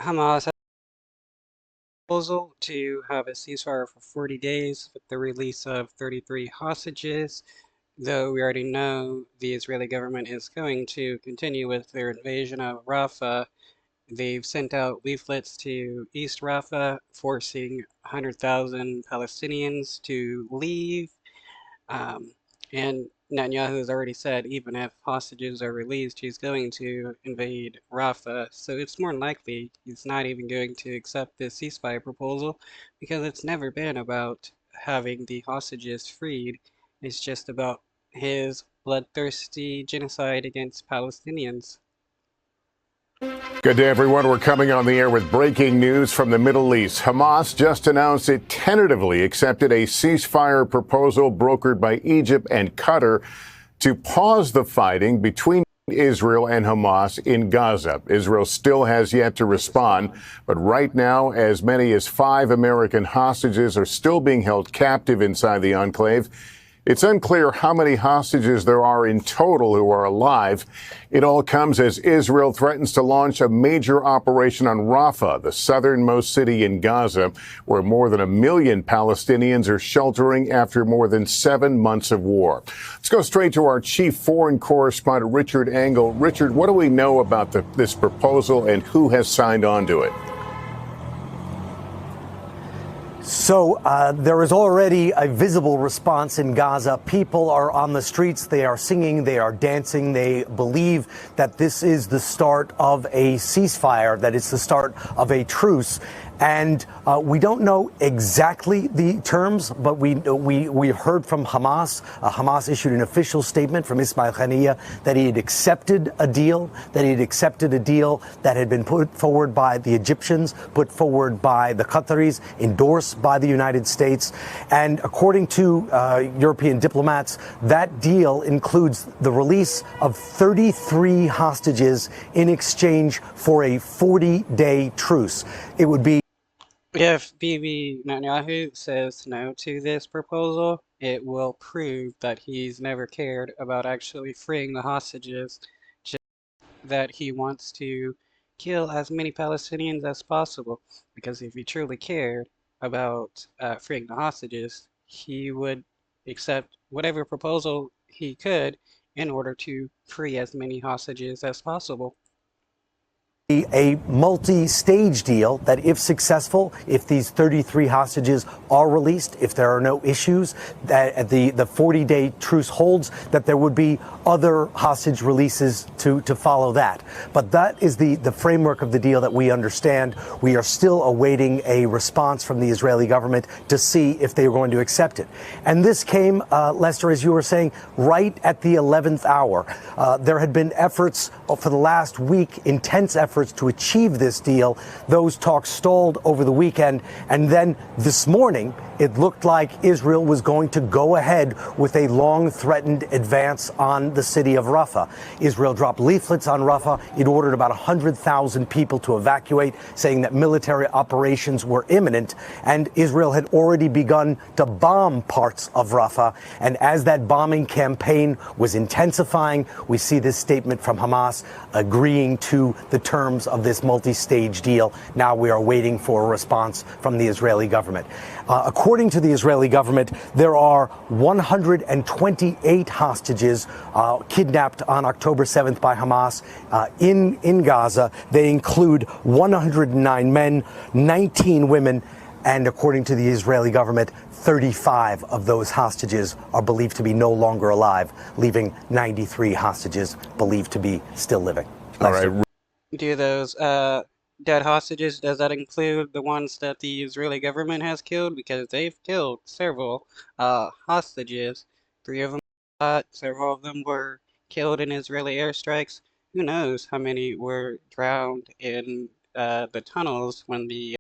Hamas has a proposal to have a ceasefire for 40 days with the release of 33 hostages, though we already know the Israeli government is going to continue with their invasion of Rafah. They've sent out leaflets to East Rafah, forcing 100,000 Palestinians to leave. Um, and Netanyahu has already said even if hostages are released, he's going to invade Rafah. So it's more than likely he's not even going to accept this ceasefire proposal because it's never been about having the hostages freed. It's just about his bloodthirsty genocide against Palestinians. Good day, everyone. We're coming on the air with breaking news from the Middle East. Hamas just announced it tentatively accepted a ceasefire proposal brokered by Egypt and Qatar to pause the fighting between Israel and Hamas in Gaza. Israel still has yet to respond, but right now, as many as 5 American hostages are still being held captive inside the enclave. It's unclear how many hostages there are in total who are alive. It all comes as Israel threatens to launch a major operation on Rafah, the southernmost city in Gaza, where more than 1 million Palestinians are sheltering after more than 7 months of war. Let's go straight to our chief foreign correspondent, Richard Engel. Richard, what do we know about this proposal and who has signed on to it? So there is already a visible response in Gaza. People are on the streets. They are singing. They are dancing. They believe that this is the start of a ceasefire, that it's the start of a truce. And we don't know exactly the terms, but we heard from Hamas. Hamas issued an official statement from Ismail Haniyeh that he had accepted a deal, that had been put forward by the Egyptians, put forward by the Qataris, endorsed by the United States. And according to European diplomats, that deal includes the release of 33 hostages in exchange for a 40-day truce. It would be If Bibi Netanyahu says no to this proposal, it will prove that he's never cared about actually freeing the hostages, just that he wants to kill as many Palestinians as possible. Because if he truly cared about freeing the hostages, he would accept whatever proposal he could in order to free as many hostages as possible. A multi-stage deal that, if successful, if these 33 hostages are released, if there are no issues, that the 40-day truce holds, that there would be other hostage releases to follow that. But that is the framework of the deal that we understand. We are still awaiting a response from the Israeli government to see if they are going to accept it. And this came, Lester, as you were saying, right at the 11th hour. There had been efforts for the last week, intense efforts to achieve this deal. Those talks stalled over the weekend, and then this morning it looked like Israel was going to go ahead with a long-threatened advance on the city of Rafah. Israel dropped leaflets on Rafah. It ordered about 100,000 people to evacuate, saying that military operations were imminent, and Israel had already begun to bomb parts of Rafah. And as that bombing campaign was intensifying, we see this statement from Hamas agreeing to the terms of this multi-stage deal. Now we are waiting for a response from the Israeli government. According to the Israeli government, there are 128 hostages kidnapped on October 7th by Hamas in Gaza. They include 109 men, 19 women, and according to the Israeli government, 35 of those hostages are believed to be no longer alive, leaving 93 hostages believed to be still living. All right. Do those dead hostages, does that include the ones that the Israeli government has killed? Because they've killed several hostages. 3 of them shot, several of them were killed in Israeli airstrikes. Who knows how many were drowned in the tunnels when the